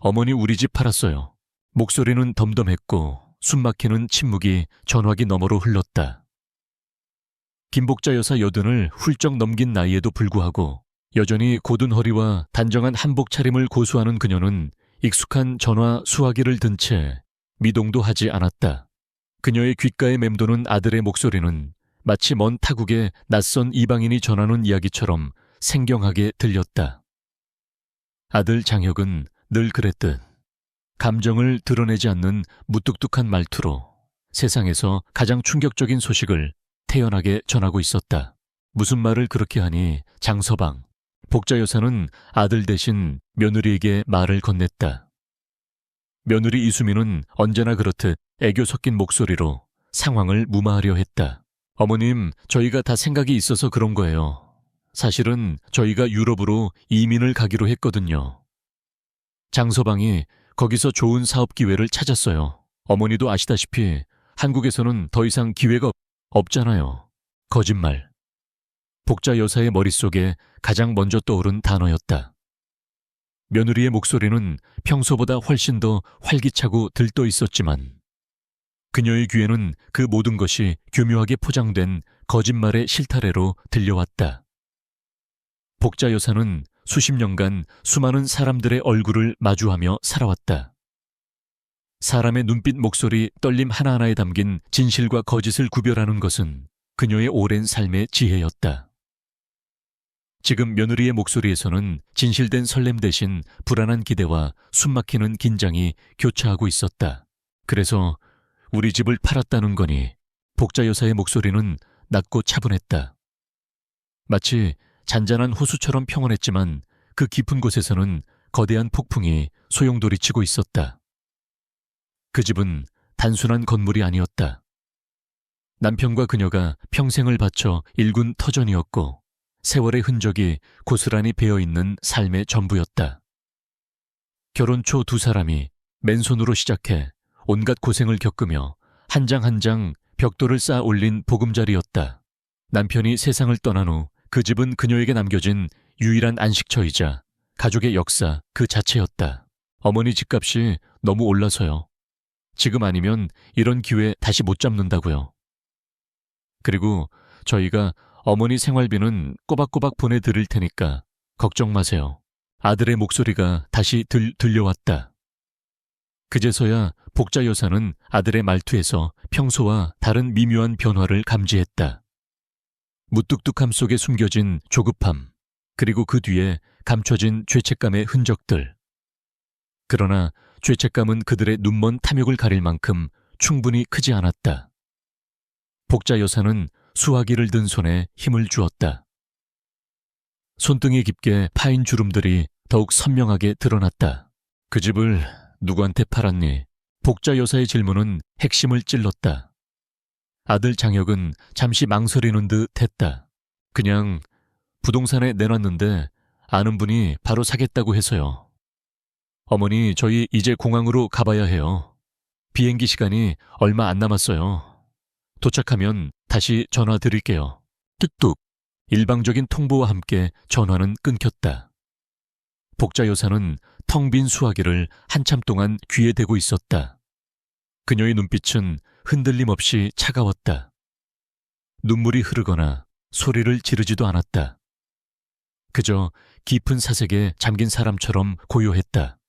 어머니 우리 집 팔았어요. 목소리는 덤덤했고 숨막히는 침묵이 전화기 너머로 흘렀다. 김복자 여사 여든을 훌쩍 넘긴 나이에도 불구하고 여전히 곧은 허리와 단정한 한복 차림을 고수하는 그녀는 익숙한 전화 수화기를 든 채 미동도 하지 않았다. 그녀의 귓가에 맴도는 아들의 목소리는 마치 먼 타국의 낯선 이방인이 전하는 이야기처럼 생경하게 들렸다. 아들 장혁은 늘 그랬듯 감정을 드러내지 않는 무뚝뚝한 말투로 세상에서 가장 충격적인 소식을 태연하게 전하고 있었다. 무슨 말을 그렇게 하니 장서방, 복자 여사는 아들 대신 며느리에게 말을 건넸다. 며느리 이수민은 언제나 그렇듯 애교 섞인 목소리로 상황을 무마하려 했다. 어머님, 저희가 다 생각이 있어서 그런 거예요. 사실은 저희가 유럽으로 이민을 가기로 했거든요. 장서방이 거기서 좋은 사업 기회를 찾았어요. 어머니도 아시다시피 한국에서는 더 이상 기회가 없잖아요. 거짓말. 복자 여사의 머릿속에 가장 먼저 떠오른 단어였다. 며느리의 목소리는 평소보다 훨씬 더 활기차고 들떠 있었지만 그녀의 귀에는 그 모든 것이 교묘하게 포장된 거짓말의 실타래로 들려왔다. 복자 여사는 수십 년간 수많은 사람들의 얼굴을 마주하며 살아왔다. 사람의 눈빛, 목소리, 떨림 하나하나에 담긴 진실과 거짓을 구별하는 것은 그녀의 오랜 삶의 지혜였다. 지금 며느리의 목소리에서는 진실된 설렘 대신 불안한 기대와 숨막히는 긴장이 교차하고 있었다. 그래서 우리 집을 팔았다는 거니 복자 여사의 목소리는 낮고 차분했다. 마치 잔잔한 호수처럼 평온했지만 그 깊은 곳에서는 거대한 폭풍이 소용돌이치고 있었다. 그 집은 단순한 건물이 아니었다. 남편과 그녀가 평생을 바쳐 일군 터전이었고 세월의 흔적이 고스란히 배어있는 삶의 전부였다. 결혼 초 두 사람이 맨손으로 시작해 온갖 고생을 겪으며 한 장 한 장 벽돌을 쌓아 올린 보금자리였다. 남편이 세상을 떠난 후 그 집은 그녀에게 남겨진 유일한 안식처이자 가족의 역사 그 자체였다. 어머니 집값이 너무 올라서요. 지금 아니면 이런 기회 다시 못 잡는다고요. 그리고 저희가 어머니 생활비는 꼬박꼬박 보내드릴 테니까 걱정 마세요. 아들의 목소리가 다시 들려왔다. 그제서야 복자 여사는 아들의 말투에서 평소와 다른 미묘한 변화를 감지했다. 무뚝뚝함 속에 숨겨진 조급함, 그리고 그 뒤에 감춰진 죄책감의 흔적들. 그러나 죄책감은 그들의 눈먼 탐욕을 가릴 만큼 충분히 크지 않았다. 복자 여사는 수화기를 든 손에 힘을 주었다. 손등이 깊게 파인 주름들이 더욱 선명하게 드러났다. 그 집을 누구한테 팔았니? 복자 여사의 질문은 핵심을 찔렀다. 아들 장혁은 잠시 망설이는 듯 했다. 그냥 부동산에 내놨는데 아는 분이 바로 사겠다고 해서요. 어머니, 저희 이제 공항으로 가봐야 해요. 비행기 시간이 얼마 안 남았어요. 도착하면 다시 전화 드릴게요. 뚝뚝. 일방적인 통보와 함께 전화는 끊겼다. 복자 여사는 텅 빈 수화기를 한참 동안 귀에 대고 있었다. 그녀의 눈빛은 흔들림 없이 차가웠다. 눈물이 흐르거나 소리를 지르지도 않았다. 그저 깊은 사색에 잠긴 사람처럼 고요했다.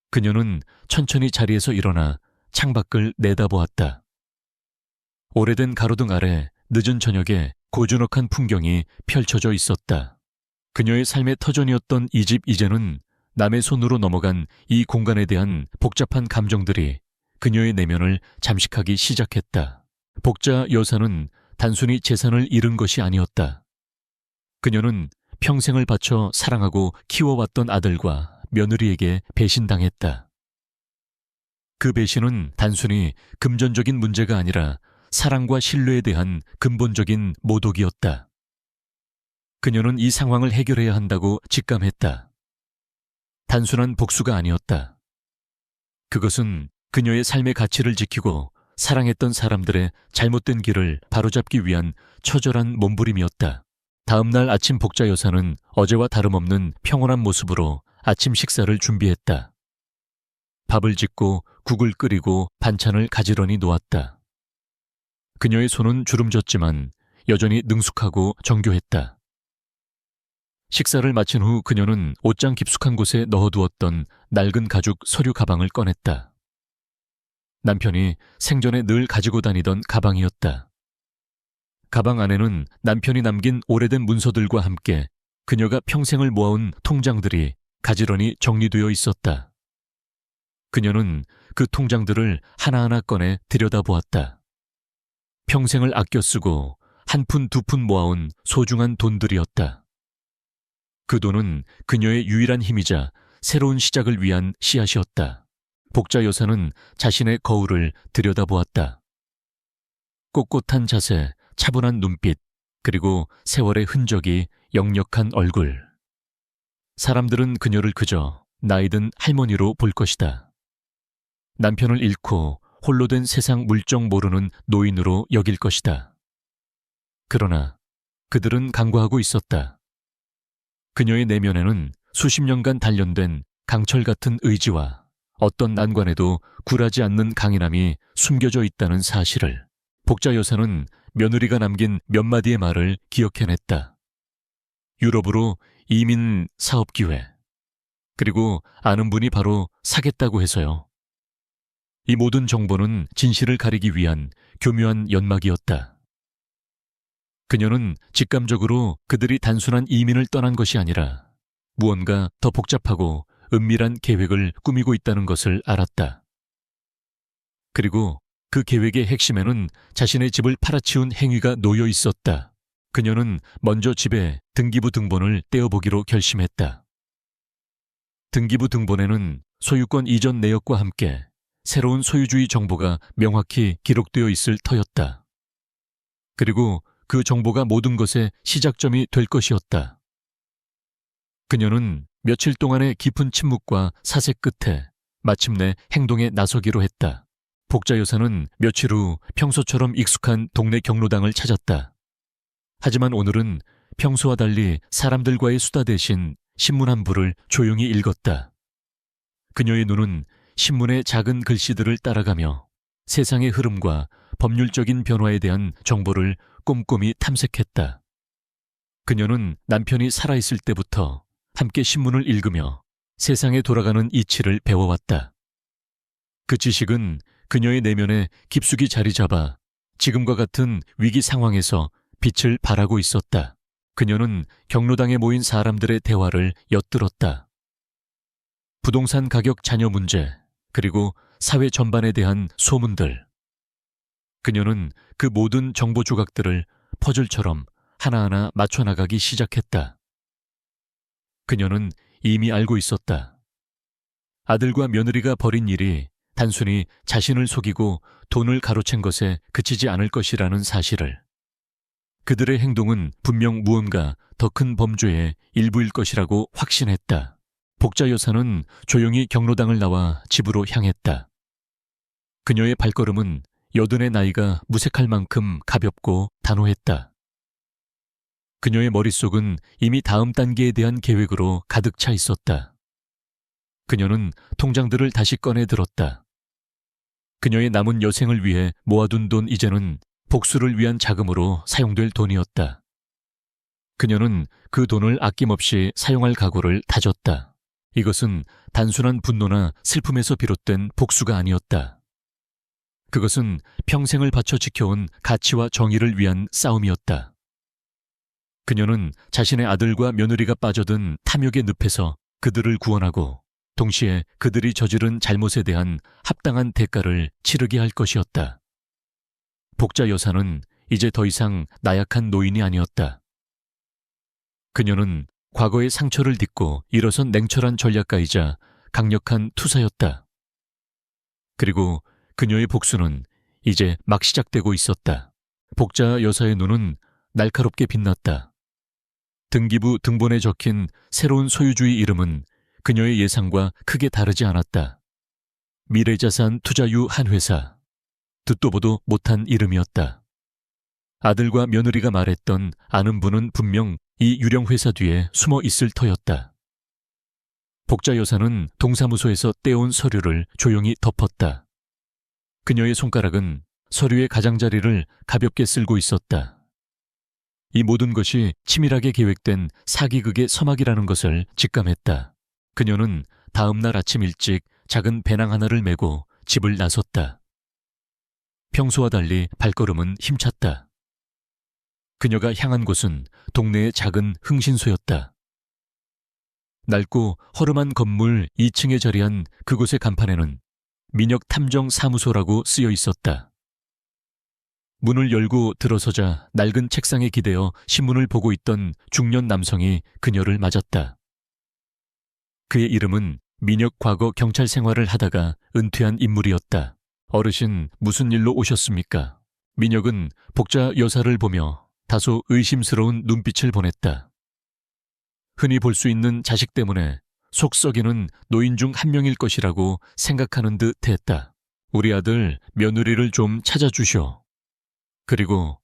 그녀는 천천히 자리에서 일어나 창밖을 내다보았다. 오래된 가로등 아래 늦은 저녁에 고즈넉한 풍경이 펼쳐져 있었다. 그녀의 삶의 터전이었던 이 집, 이제는 남의 손으로 넘어간 이 공간에 대한 복잡한 감정들이 그녀의 내면을 잠식하기 시작했다. 복자 여사는 단순히 재산을 잃은 것이 아니었다. 그녀는 평생을 바쳐 사랑하고 키워왔던 아들과 며느리에게 배신당했다. 그 배신은 단순히 금전적인 문제가 아니라 사랑과 신뢰에 대한 근본적인 모독이었다. 그녀는 이 상황을 해결해야 한다고 직감했다. 단순한 복수가 아니었다. 그것은 그녀의 삶의 가치를 지키고 사랑했던 사람들의 잘못된 길을 바로잡기 위한 처절한 몸부림이었다. 다음 날 아침 복자 여사는 어제와 다름없는 평온한 모습으로 아침 식사를 준비했다. 밥을 짓고 국을 끓이고 반찬을 가지런히 놓았다. 그녀의 손은 주름졌지만 여전히 능숙하고 정교했다. 식사를 마친 후 그녀는 옷장 깊숙한 곳에 넣어두었던 낡은 가죽 서류 가방을 꺼냈다. 남편이 생전에 늘 가지고 다니던 가방이었다. 가방 안에는 남편이 남긴 오래된 문서들과 함께 그녀가 평생을 모아온 통장들이 가지런히 정리되어 있었다. 그녀는 그 통장들을 하나하나 꺼내 들여다보았다. 평생을 아껴 쓰고 한 푼 두 푼 모아온 소중한 돈들이었다. 그 돈은 그녀의 유일한 힘이자 새로운 시작을 위한 씨앗이었다. 복자 여사는 자신의 거울을 들여다보았다. 꼿꼿한 자세, 차분한 눈빛, 그리고 세월의 흔적이 역력한 얼굴. 사람들은 그녀를 그저 나이든 할머니로 볼 것이다. 남편을 잃고 홀로 된 세상 물정 모르는 노인으로 여길 것이다. 그러나 그들은 간과하고 있었다. 그녀의 내면에는 수십 년간 단련된 강철 같은 의지와 어떤 난관에도 굴하지 않는 강인함이 숨겨져 있다는 사실을 복자 여사는 며느리가 남긴 몇 마디의 말을 기억해냈다. 유럽으로 이민 사업 기회, 그리고 아는 분이 바로 사겠다고 해서요. 이 모든 정보는 진실을 가리기 위한 교묘한 연막이었다. 그녀는 직감적으로 그들이 단순한 이민을 떠난 것이 아니라 무언가 더 복잡하고 은밀한 계획을 꾸미고 있다는 것을 알았다. 그리고 그 계획의 핵심에는 자신의 집을 팔아치운 행위가 놓여 있었다. 그녀는 먼저 집에 등기부 등본을 떼어보기로 결심했다. 등기부 등본에는 소유권 이전 내역과 함께 새로운 소유주의 정보가 명확히 기록되어 있을 터였다. 그리고 그 정보가 모든 것의 시작점이 될 것이었다. 그녀는 며칠 동안의 깊은 침묵과 사색 끝에 마침내 행동에 나서기로 했다. 복자 여사는 며칠 후 평소처럼 익숙한 동네 경로당을 찾았다. 하지만 오늘은 평소와 달리 사람들과의 수다 대신 신문 한 부를 조용히 읽었다. 그녀의 눈은 신문의 작은 글씨들을 따라가며 세상의 흐름과 법률적인 변화에 대한 정보를 꼼꼼히 탐색했다. 그녀는 남편이 살아있을 때부터 함께 신문을 읽으며 세상에 돌아가는 이치를 배워왔다. 그 지식은 그녀의 내면에 깊숙이 자리 잡아 지금과 같은 위기 상황에서 빛을 발하고 있었다. 그녀는 경로당에 모인 사람들의 대화를 엿들었다. 부동산 가격 잔여 문제, 그리고 사회 전반에 대한 소문들. 그녀는 그 모든 정보 조각들을 퍼즐처럼 하나하나 맞춰나가기 시작했다. 그녀는 이미 알고 있었다. 아들과 며느리가 벌인 일이 단순히 자신을 속이고 돈을 가로챈 것에 그치지 않을 것이라는 사실을. 그들의 행동은 분명 무언가 더 큰 범죄의 일부일 것이라고 확신했다. 복자 여사는 조용히 경로당을 나와 집으로 향했다. 그녀의 발걸음은 여든의 나이가 무색할 만큼 가볍고 단호했다. 그녀의 머릿속은 이미 다음 단계에 대한 계획으로 가득 차 있었다. 그녀는 통장들을 다시 꺼내 들었다. 그녀의 남은 여생을 위해 모아둔 돈 이제는 복수를 위한 자금으로 사용될 돈이었다. 그녀는 그 돈을 아낌없이 사용할 각오를 다졌다. 이것은 단순한 분노나 슬픔에서 비롯된 복수가 아니었다. 그것은 평생을 바쳐 지켜온 가치와 정의를 위한 싸움이었다. 그녀는 자신의 아들과 며느리가 빠져든 탐욕의 늪에서 그들을 구원하고 동시에 그들이 저지른 잘못에 대한 합당한 대가를 치르게 할 것이었다. 복자 여사는 이제 더 이상 나약한 노인이 아니었다. 그녀는 과거의 상처를 딛고 일어선 냉철한 전략가이자 강력한 투사였다. 그리고 그녀의 복수는 이제 막 시작되고 있었다. 복자 여사의 눈은 날카롭게 빛났다. 등기부 등본에 적힌 새로운 소유주의 이름은 그녀의 예상과 크게 다르지 않았다. 미래자산 투자유 한 회사. 듣도 보도 못한 이름이었다. 아들과 며느리가 말했던 아는 분은 분명 이 유령 회사 뒤에 숨어 있을 터였다. 복자 여사는 동사무소에서 떼온 서류를 조용히 덮었다. 그녀의 손가락은 서류의 가장자리를 가볍게 쓸고 있었다. 이 모든 것이 치밀하게 계획된 사기극의 서막이라는 것을 직감했다. 그녀는 다음 날 아침 일찍 작은 배낭 하나를 메고 집을 나섰다. 평소와 달리 발걸음은 힘찼다. 그녀가 향한 곳은 동네의 작은 흥신소였다. 낡고 허름한 건물 2층에 자리한 그곳의 간판에는 민혁탐정사무소라고 쓰여 있었다. 문을 열고 들어서자 낡은 책상에 기대어 신문을 보고 있던 중년 남성이 그녀를 맞았다. 그의 이름은 민혁 과거 경찰 생활을 하다가 은퇴한 인물이었다. 어르신, 무슨 일로 오셨습니까? 민혁은 복자 여사를 보며 다소 의심스러운 눈빛을 보냈다. 흔히 볼 수 있는 자식 때문에 속 썩이는 노인 중 한 명일 것이라고 생각하는 듯 했다. 우리 아들 며느리를 좀 찾아주시오. 그리고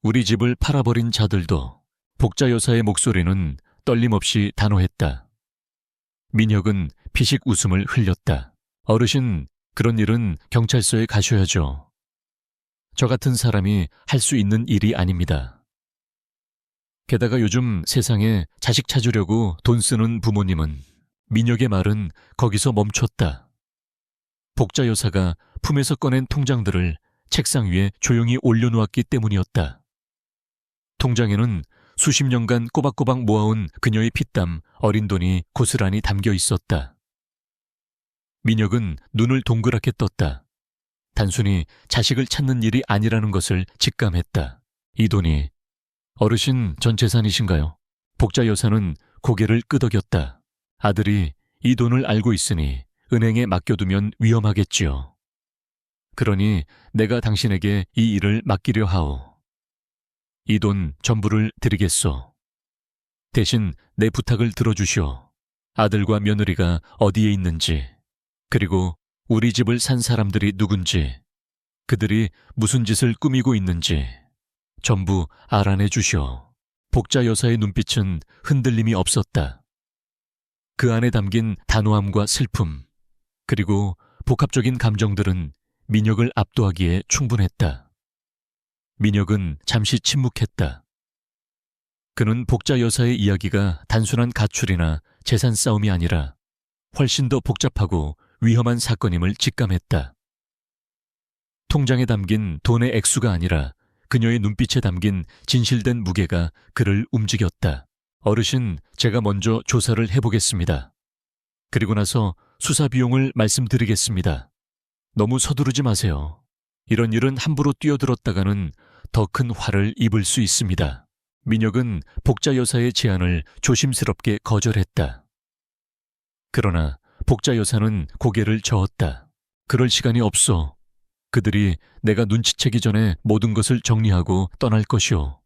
우리 집을 팔아버린 자들도. 복자 여사의 목소리는 떨림없이 단호했다. 민혁은 피식 웃음을 흘렸다. 어르신, 그런 일은 경찰서에 가셔야죠. 저 같은 사람이 할 수 있는 일이 아닙니다. 게다가 요즘 세상에 자식 찾으려고 돈 쓰는 부모님은. 민혁의 말은 거기서 멈췄다. 복자 여사가 품에서 꺼낸 통장들을 책상 위에 조용히 올려놓았기 때문이었다. 통장에는 수십 년간 꼬박꼬박 모아온 그녀의 피땀, 어린 돈이 고스란히 담겨 있었다. 민혁은 눈을 동그랗게 떴다. 단순히 자식을 찾는 일이 아니라는 것을 직감했다. 이 돈이 어르신 전 재산이신가요? 복자 여사는 고개를 끄덕였다. 아들이 이 돈을 알고 있으니 은행에 맡겨두면 위험하겠지요. 그러니 내가 당신에게 이 일을 맡기려 하오. 이 돈 전부를 드리겠소. 대신 내 부탁을 들어주시오. 아들과 며느리가 어디에 있는지, 그리고 우리 집을 산 사람들이 누군지, 그들이 무슨 짓을 꾸미고 있는지 전부 알아내 주시오. 복자 여사의 눈빛은 흔들림이 없었다. 그 안에 담긴 단호함과 슬픔, 그리고 복합적인 감정들은 민혁을 압도하기에 충분했다. 민혁은 잠시 침묵했다. 그는 복자 여사의 이야기가 단순한 가출이나 재산 싸움이 아니라 훨씬 더 복잡하고 위험한 사건임을 직감했다. 통장에 담긴 돈의 액수가 아니라 그녀의 눈빛에 담긴 진실된 무게가 그를 움직였다. 어르신, 제가 먼저 조사를 해보겠습니다. 그리고 나서 수사 비용을 말씀드리겠습니다. 너무 서두르지 마세요. 이런 일은 함부로 뛰어들었다가는 더 큰 화를 입을 수 있습니다. 민혁은 복자 여사의 제안을 조심스럽게 거절했다. 그러나 복자 여사는 고개를 저었다. 그럴 시간이 없어. 그들이 내가 눈치채기 전에 모든 것을 정리하고 떠날 것이오.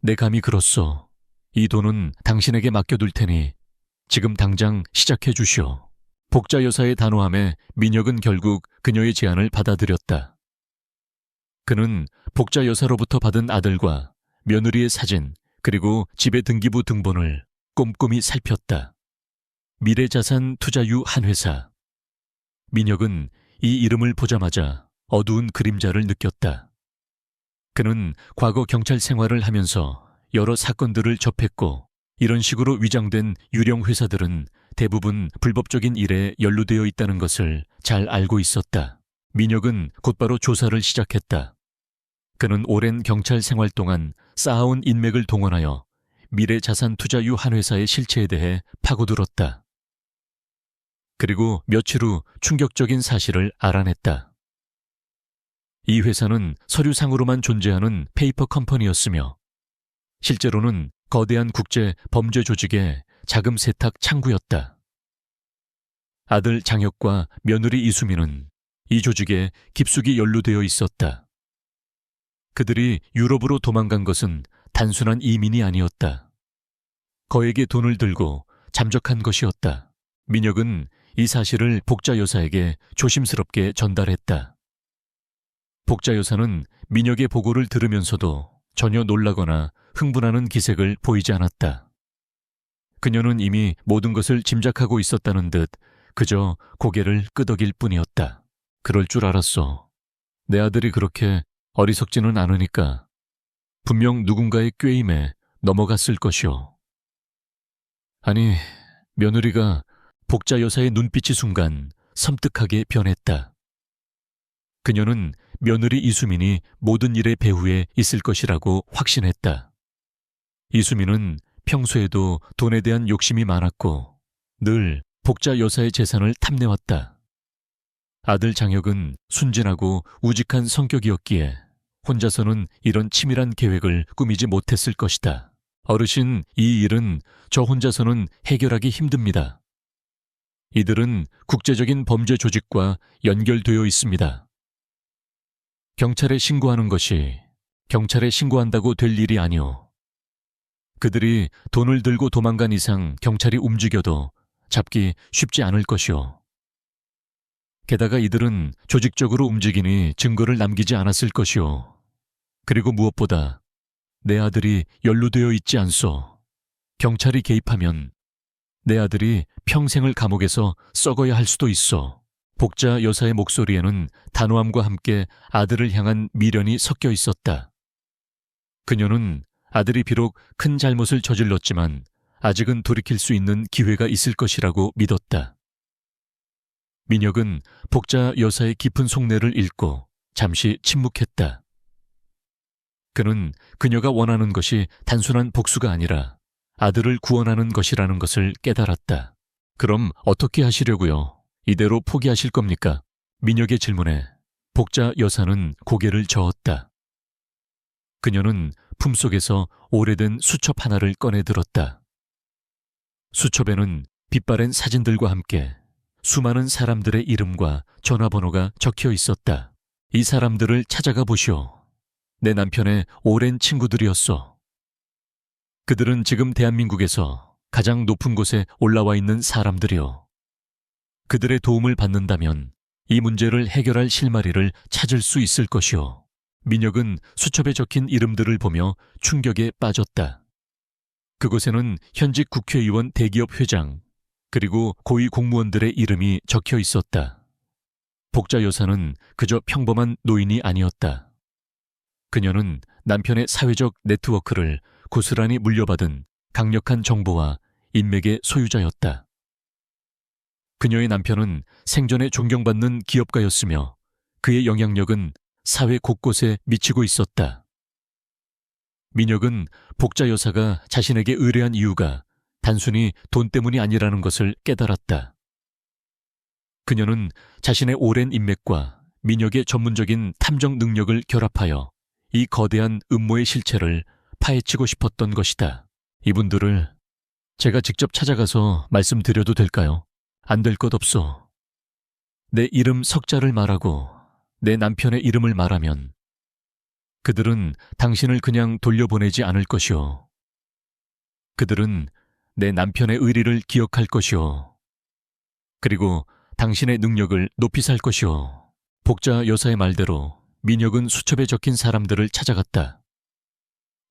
내 감이 그렇소. 이 돈은 당신에게 맡겨둘 테니 지금 당장 시작해 주시오. 복자 여사의 단호함에 민혁은 결국 그녀의 제안을 받아들였다. 그는 복자 여사로부터 받은 아들과 며느리의 사진, 그리고 집의 등기부 등본을 꼼꼼히 살폈다. 미래자산 투자유 한 회사. 민혁은 이 이름을 보자마자 어두운 그림자를 느꼈다. 그는 과거 경찰 생활을 하면서 여러 사건들을 접했고, 이런 식으로 위장된 유령 회사들은 대부분 불법적인 일에 연루되어 있다는 것을 잘 알고 있었다. 민혁은 곧바로 조사를 시작했다. 그는 오랜 경찰 생활 동안 쌓아온 인맥을 동원하여 미래자산 투자유 한 회사의 실체에 대해 파고들었다. 그리고 며칠 후 충격적인 사실을 알아냈다. 이 회사는 서류상으로만 존재하는 페이퍼 컴퍼니였으며 실제로는 거대한 국제 범죄 조직의 자금 세탁 창구였다. 아들 장혁과 며느리 이수민은 이 조직에 깊숙이 연루되어 있었다. 그들이 유럽으로 도망간 것은 단순한 이민이 아니었다. 거액의 돈을 들고 잠적한 것이었다. 민혁은 이 사실을 복자 여사에게 조심스럽게 전달했다. 복자 여사는 민혁의 보고를 들으면서도 전혀 놀라거나 흥분하는 기색을 보이지 않았다. 그녀는 이미 모든 것을 짐작하고 있었다는 듯 그저 고개를 끄덕일 뿐이었다. 그럴 줄 알았어. 내 아들이 그렇게 어리석지는 않으니까 분명 누군가의 꾀임에 넘어갔을 것이오. 아니, 며느리가 복자 여사의 눈빛이 순간 섬뜩하게 변했다. 그녀는 며느리 이수민이 모든 일의 배후에 있을 것이라고 확신했다. 이수민은 평소에도 돈에 대한 욕심이 많았고 늘 복자 여사의 재산을 탐내왔다. 아들 장혁은 순진하고 우직한 성격이었기에 혼자서는 이런 치밀한 계획을 꾸미지 못했을 것이다. 어르신, 이 일은 저 혼자서는 해결하기 힘듭니다. 이들은 국제적인 범죄 조직과 연결되어 있습니다. 경찰에 신고하는 것이 경찰에 신고한다고 될 일이 아니오. 그들이 돈을 들고 도망간 이상 경찰이 움직여도 잡기 쉽지 않을 것이오. 게다가 이들은 조직적으로 움직이니 증거를 남기지 않았을 것이오. 그리고 무엇보다 내 아들이 연루되어 있지 않소. 경찰이 개입하면 내 아들이 평생을 감옥에서 썩어야 할 수도 있어. 복자 여사의 목소리에는 단호함과 함께 아들을 향한 미련이 섞여 있었다. 그녀는 아들이 비록 큰 잘못을 저질렀지만 아직은 돌이킬 수 있는 기회가 있을 것이라고 믿었다. 민혁은 복자 여사의 깊은 속내를 읽고 잠시 침묵했다. 그는 그녀가 원하는 것이 단순한 복수가 아니라 아들을 구원하는 것이라는 것을 깨달았다. 그럼 어떻게 하시려고요? 이대로 포기하실 겁니까? 민혁의 질문에 복자 여사는 고개를 저었다. 그녀는 품속에서 오래된 수첩 하나를 꺼내 들었다. 수첩에는 빛바랜 사진들과 함께 수많은 사람들의 이름과 전화번호가 적혀 있었다. 이 사람들을 찾아가 보시오. 내 남편의 오랜 친구들이었소. 그들은 지금 대한민국에서 가장 높은 곳에 올라와 있는 사람들이오. 그들의 도움을 받는다면 이 문제를 해결할 실마리를 찾을 수 있을 것이오. 민혁은 수첩에 적힌 이름들을 보며 충격에 빠졌다. 그곳에는 현직 국회의원 대기업 회장, 그리고 고위 공무원들의 이름이 적혀 있었다. 복자 여사는 그저 평범한 노인이 아니었다. 그녀는 남편의 사회적 네트워크를 고스란히 물려받은 강력한 정보와 인맥의 소유자였다. 그녀의 남편은 생전에 존경받는 기업가였으며 그의 영향력은 사회 곳곳에 미치고 있었다. 민혁은 복자 여사가 자신에게 의뢰한 이유가 단순히 돈 때문이 아니라는 것을 깨달았다. 그녀는 자신의 오랜 인맥과 민혁의 전문적인 탐정 능력을 결합하여 이 거대한 음모의 실체를 파헤치고 싶었던 것이다. 이분들을 제가 직접 찾아가서 말씀드려도 될까요? 안 될 것 없어. 내 이름 석자를 말하고 내 남편의 이름을 말하면 그들은 당신을 그냥 돌려보내지 않을 것이오. 그들은 내 남편의 의리를 기억할 것이오. 그리고 당신의 능력을 높이 살 것이오. 복자 여사의 말대로 민혁은 수첩에 적힌 사람들을 찾아갔다.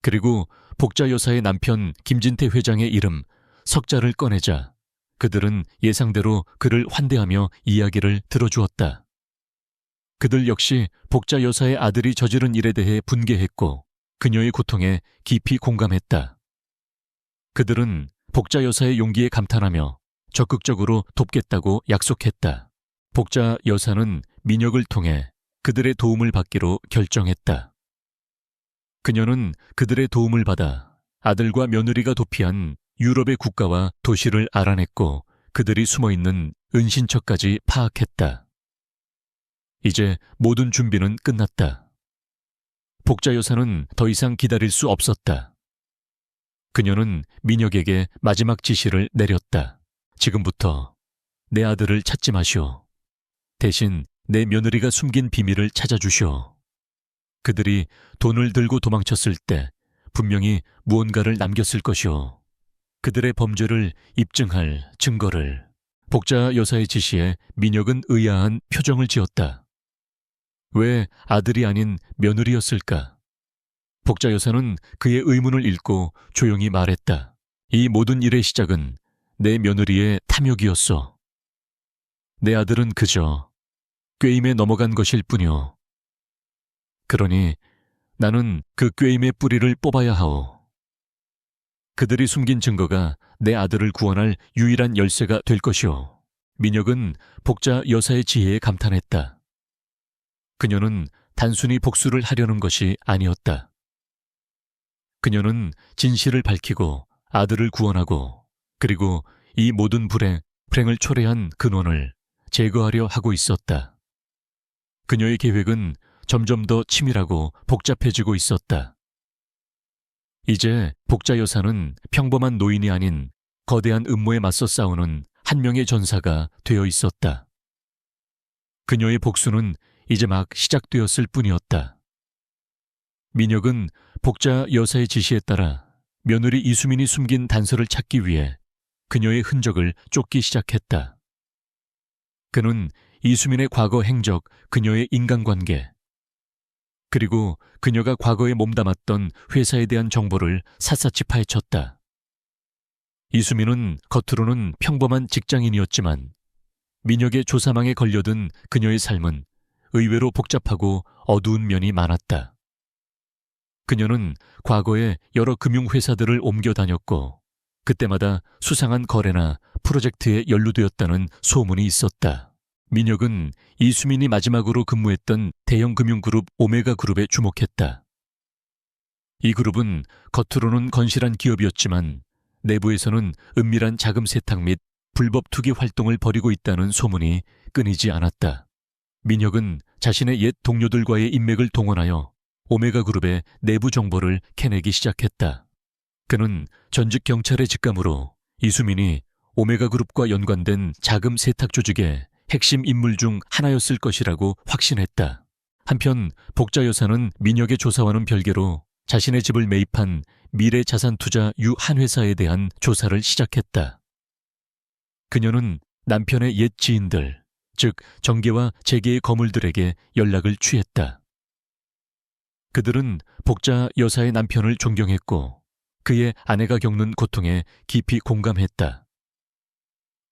그리고 복자 여사의 남편 김진태 회장의 이름 석자를 꺼내자 그들은 예상대로 그를 환대하며 이야기를 들어주었다. 그들 역시 복자 여사의 아들이 저지른 일에 대해 분개했고 그녀의 고통에 깊이 공감했다. 그들은 복자 여사의 용기에 감탄하며 적극적으로 돕겠다고 약속했다. 복자 여사는 민혁을 통해 그들의 도움을 받기로 결정했다. 그녀는 그들의 도움을 받아 아들과 며느리가 도피한 유럽의 국가와 도시를 알아냈고 그들이 숨어있는 은신처까지 파악했다. 이제 모든 준비는 끝났다. 복자 여사는 더 이상 기다릴 수 없었다. 그녀는 민혁에게 마지막 지시를 내렸다. 지금부터 내 아들을 찾지 마시오. 대신 내 며느리가 숨긴 비밀을 찾아주시오. 그들이 돈을 들고 도망쳤을 때 분명히 무언가를 남겼을 것이오. 그들의 범죄를 입증할 증거를. 복자 여사의 지시에 민혁은 의아한 표정을 지었다. 왜 아들이 아닌 며느리였을까? 복자 여사는 그의 의문을 읽고 조용히 말했다. 이 모든 일의 시작은 내 며느리의 탐욕이었어. 내 아들은 그저 꾀임에 넘어간 것일 뿐이오. 그러니 나는 그 꾀임의 뿌리를 뽑아야 하오. 그들이 숨긴 증거가 내 아들을 구원할 유일한 열쇠가 될 것이오. 민혁은 복자 여사의 지혜에 감탄했다. 그녀는 단순히 복수를 하려는 것이 아니었다. 그녀는 진실을 밝히고 아들을 구원하고 그리고 이 모든 불행을 초래한 근원을 제거하려 하고 있었다. 그녀의 계획은 점점 더 치밀하고 복잡해지고 있었다. 이제 복자 여사는 평범한 노인이 아닌 거대한 음모에 맞서 싸우는 한 명의 전사가 되어 있었다. 그녀의 복수는 이제 막 시작되었을 뿐이었다. 민혁은 복자 여사의 지시에 따라 며느리 이수민이 숨긴 단서를 찾기 위해 그녀의 흔적을 쫓기 시작했다. 그는 이수민의 과거 행적, 그녀의 인간관계, 그리고 그녀가 과거에 몸담았던 회사에 대한 정보를 샅샅이 파헤쳤다. 이수민은 겉으로는 평범한 직장인이었지만 민혁의 조사망에 걸려든 그녀의 삶은 의외로 복잡하고 어두운 면이 많았다. 그녀는 과거에 여러 금융회사들을 옮겨 다녔고 그때마다 수상한 거래나 프로젝트에 연루되었다는 소문이 있었다. 민혁은 이수민이 마지막으로 근무했던 대형 금융그룹 오메가그룹에 주목했다. 이 그룹은 겉으로는 건실한 기업이었지만 내부에서는 은밀한 자금 세탁 및 불법 투기 활동을 벌이고 있다는 소문이 끊이지 않았다. 민혁은 자신의 옛 동료들과의 인맥을 동원하여 오메가그룹의 내부 정보를 캐내기 시작했다. 그는 전직 경찰의 직감으로 이수민이 오메가그룹과 연관된 자금 세탁 조직의 핵심 인물 중 하나였을 것이라고 확신했다. 한편 복자 여사는 민혁의 조사와는 별개로 자신의 집을 매입한 미래자산투자 한 회사에 대한 조사를 시작했다. 그녀는 남편의 옛 지인들, 즉 정계와 재계의 거물들에게 연락을 취했다. 그들은 복자 여사의 남편을 존경했고 그의 아내가 겪는 고통에 깊이 공감했다.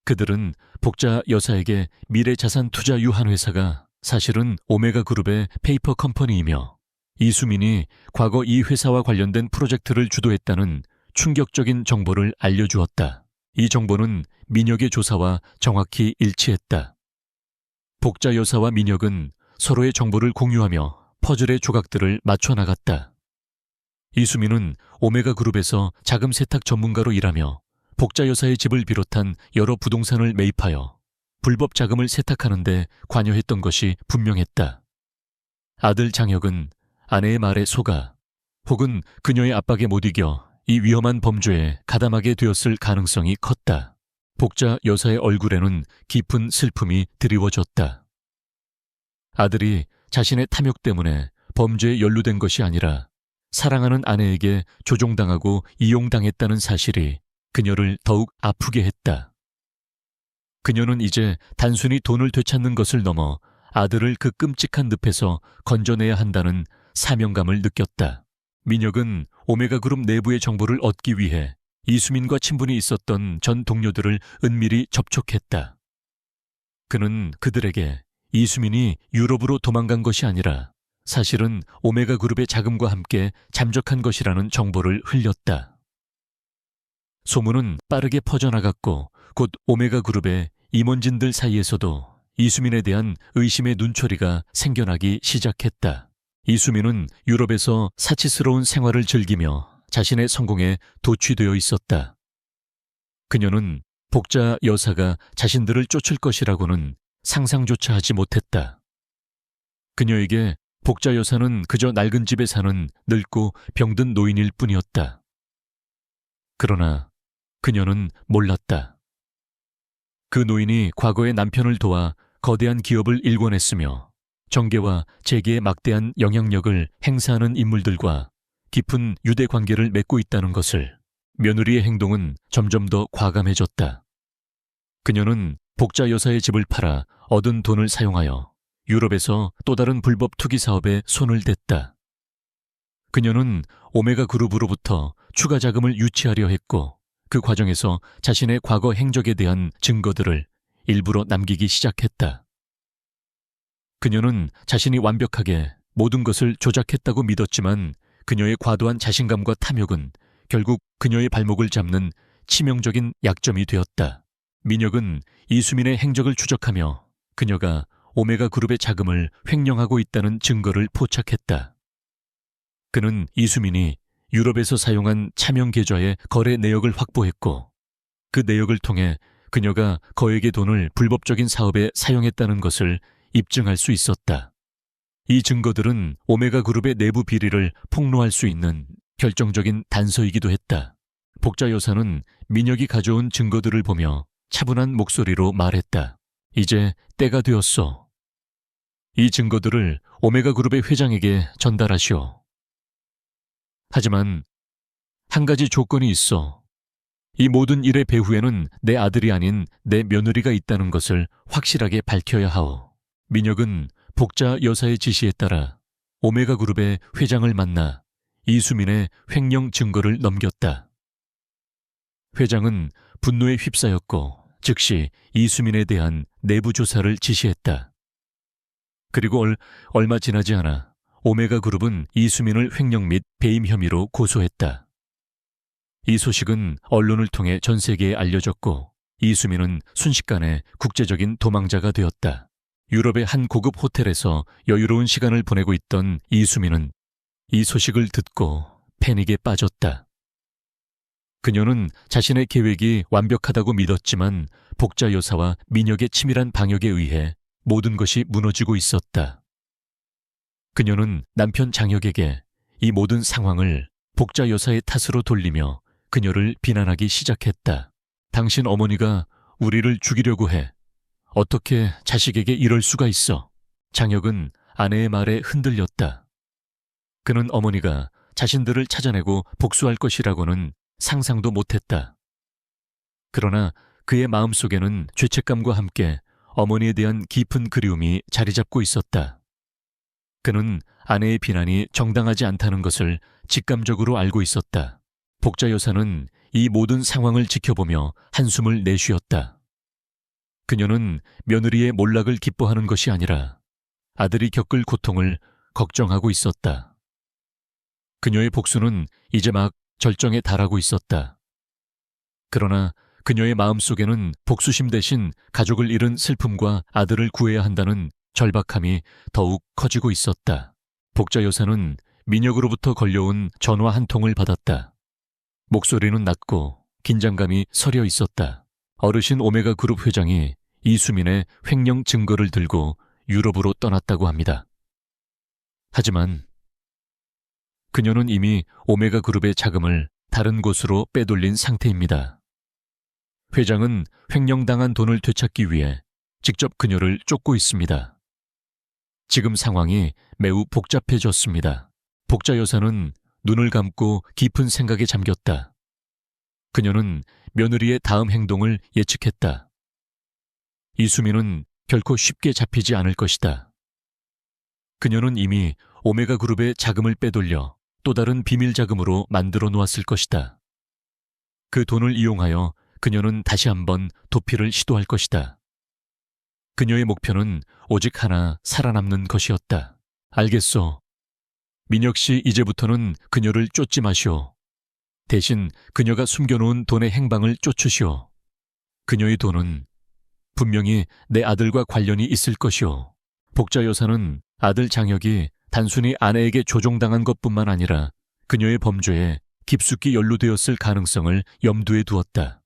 그들은 복자 여사에게 미래자산투자 한 회사가 사실은 오메가그룹의 페이퍼 컴퍼니이며 이수민이 과거 이 회사와 관련된 프로젝트를 주도했다는 충격적인 정보를 알려주었다. 이 정보는 민혁의 조사와 정확히 일치했다. 복자 여사와 민혁은 서로의 정보를 공유하며 퍼즐의 조각들을 맞춰 나갔다. 이수민은 오메가그룹에서 자금 세탁 전문가로 일하며 복자 여사의 집을 비롯한 여러 부동산을 매입하여 불법 자금을 세탁하는 데 관여했던 것이 분명했다. 아들 장혁은 아내의 말에 속아 혹은 그녀의 압박에 못 이겨 이 위험한 범죄에 가담하게 되었을 가능성이 컸다. 복자 여사의 얼굴에는 깊은 슬픔이 드리워졌다. 아들이 자신의 탐욕 때문에 범죄에 연루된 것이 아니라 사랑하는 아내에게 조종당하고 이용당했다는 사실이 그녀를 더욱 아프게 했다. 그녀는 이제 단순히 돈을 되찾는 것을 넘어 아들을 그 끔찍한 늪에서 건져내야 한다는 사명감을 느꼈다. 민혁은 오메가그룹 내부의 정보를 얻기 위해 이수민과 친분이 있었던 전 동료들을 은밀히 접촉했다. 그는 그들에게 이수민이 유럽으로 도망간 것이 아니라 사실은 오메가그룹의 자금과 함께 잠적한 것이라는 정보를 흘렸다. 소문은 빠르게 퍼져나갔고 곧 오메가그룹의 임원진들 사이에서도 이수민에 대한 의심의 눈초리가 생겨나기 시작했다. 이수민은 유럽에서 사치스러운 생활을 즐기며 자신의 성공에 도취되어 있었다. 그녀는 복자 여사가 자신들을 쫓을 것이라고는 상상조차 하지 못했다. 그녀에게 복자 여사는 그저 낡은 집에 사는 늙고 병든 노인일 뿐이었다. 그러나 그녀는 몰랐다. 그 노인이 과거에 남편을 도와 거대한 기업을 일궈냈으며 정계와 재계의 막대한 영향력을 행사하는 인물들과 깊은 유대 관계를 맺고 있다는 것을. 며느리의 행동은 점점 더 과감해졌다. 그녀는 복자 여사의 집을 팔아 얻은 돈을 사용하여 유럽에서 또 다른 불법 투기 사업에 손을 댔다. 그녀는 오메가 그룹으로부터 추가 자금을 유치하려 했고 그 과정에서 자신의 과거 행적에 대한 증거들을 일부러 남기기 시작했다. 그녀는 자신이 완벽하게 모든 것을 조작했다고 믿었지만 그녀의 과도한 자신감과 탐욕은 결국 그녀의 발목을 잡는 치명적인 약점이 되었다. 민혁은 이수민의 행적을 추적하며 그녀가 오메가 그룹의 자금을 횡령하고 있다는 증거를 포착했다. 그는 이수민이 유럽에서 사용한 차명 계좌의 거래 내역을 확보했고 그 내역을 통해 그녀가 거액의 돈을 불법적인 사업에 사용했다는 것을 입증할 수 있었다. 이 증거들은 오메가 그룹의 내부 비리를 폭로할 수 있는 결정적인 단서이기도 했다. 복자 여사는 민혁이 가져온 증거들을 보며 차분한 목소리로 말했다. 이제 때가 되었어. 이 증거들을 오메가 그룹의 회장에게 전달하시오. 하지만 한 가지 조건이 있어. 이 모든 일의 배후에는 내 아들이 아닌 내 며느리가 있다는 것을 확실하게 밝혀야 하오. 민혁은 복자 여사의 지시에 따라 오메가 그룹의 회장을 만나 이수민의 횡령 증거를 넘겼다. 회장은 분노에 휩싸였고 즉시 이수민에 대한 내부 조사를 지시했다. 그리고 얼마 지나지 않아 오메가 그룹은 이수민을 횡령 및 배임 혐의로 고소했다. 이 소식은 언론을 통해 전 세계에 알려졌고 이수민은 순식간에 국제적인 도망자가 되었다. 유럽의 한 고급 호텔에서 여유로운 시간을 보내고 있던 이수민은 이 소식을 듣고 패닉에 빠졌다. 그녀는 자신의 계획이 완벽하다고 믿었지만 복자 여사와 민혁의 치밀한 방역에 의해 모든 것이 무너지고 있었다. 그녀는 남편 장혁에게 이 모든 상황을 복자 여사의 탓으로 돌리며 그녀를 비난하기 시작했다. 당신 어머니가 우리를 죽이려고 해. 어떻게 자식에게 이럴 수가 있어? 장혁은 아내의 말에 흔들렸다. 그는 어머니가 자신들을 찾아내고 복수할 것이라고는 상상도 못했다. 그러나 그의 마음속에는 죄책감과 함께 어머니에 대한 깊은 그리움이 자리 잡고 있었다. 그는 아내의 비난이 정당하지 않다는 것을 직감적으로 알고 있었다. 복자 여사는 이 모든 상황을 지켜보며 한숨을 내쉬었다. 그녀는 며느리의 몰락을 기뻐하는 것이 아니라 아들이 겪을 고통을 걱정하고 있었다. 그녀의 복수는 이제 막 절정에 달하고 있었다. 그러나 그녀의 마음속에는 복수심 대신 가족을 잃은 슬픔과 아들을 구해야 한다는 절박함이 더욱 커지고 있었다. 복자 여사는 민혁으로부터 걸려온 전화 한 통을 받았다. 목소리는 낮고 긴장감이 서려 있었다. 어르신 오메가 그룹 회장이 이수민의 횡령 증거를 들고 유럽으로 떠났다고 합니다. 하지만 그녀는 이미 오메가 그룹의 자금을 다른 곳으로 빼돌린 상태입니다. 회장은 횡령당한 돈을 되찾기 위해 직접 그녀를 쫓고 있습니다. 지금 상황이 매우 복잡해졌습니다. 복자 여사는 눈을 감고 깊은 생각에 잠겼다. 그녀는 며느리의 다음 행동을 예측했다. 이수민은 결코 쉽게 잡히지 않을 것이다. 그녀는 이미 오메가 그룹의 자금을 빼돌려 또 다른 비밀 자금으로 만들어 놓았을 것이다. 그 돈을 이용하여 그녀는 다시 한번 도피를 시도할 것이다. 그녀의 목표는 오직 하나, 살아남는 것이었다. 알겠소. 민혁 씨, 이제부터는 그녀를 쫓지 마시오. 대신 그녀가 숨겨놓은 돈의 행방을 쫓으시오. 그녀의 돈은 분명히 내 아들과 관련이 있을 것이오. 복자 여사는 아들 장혁이 단순히 아내에게 조종당한 것뿐만 아니라 그녀의 범죄에 깊숙이 연루되었을 가능성을 염두에 두었다.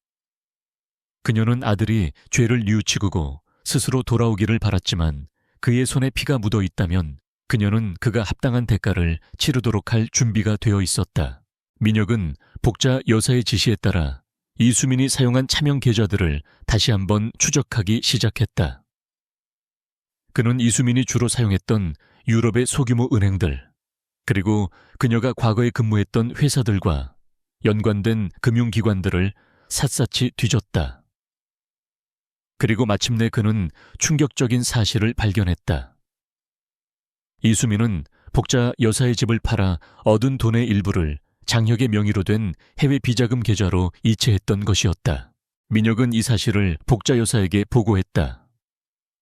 그녀는 아들이 죄를 뉘우치고 스스로 돌아오기를 바랐지만 그의 손에 피가 묻어 있다면 그녀는 그가 합당한 대가를 치르도록 할 준비가 되어 있었다. 민혁은 복자 여사의 지시에 따라 이수민이 사용한 차명 계좌들을 다시 한번 추적하기 시작했다. 그는 이수민이 주로 사용했던 유럽의 소규모 은행들, 그리고 그녀가 과거에 근무했던 회사들과 연관된 금융기관들을 샅샅이 뒤졌다. 그리고 마침내 그는 충격적인 사실을 발견했다. 이수민은 복자 여사의 집을 팔아 얻은 돈의 일부를 장혁의 명의로 된 해외 비자금 계좌로 이체했던 것이었다. 민혁은 이 사실을 복자 여사에게 보고했다.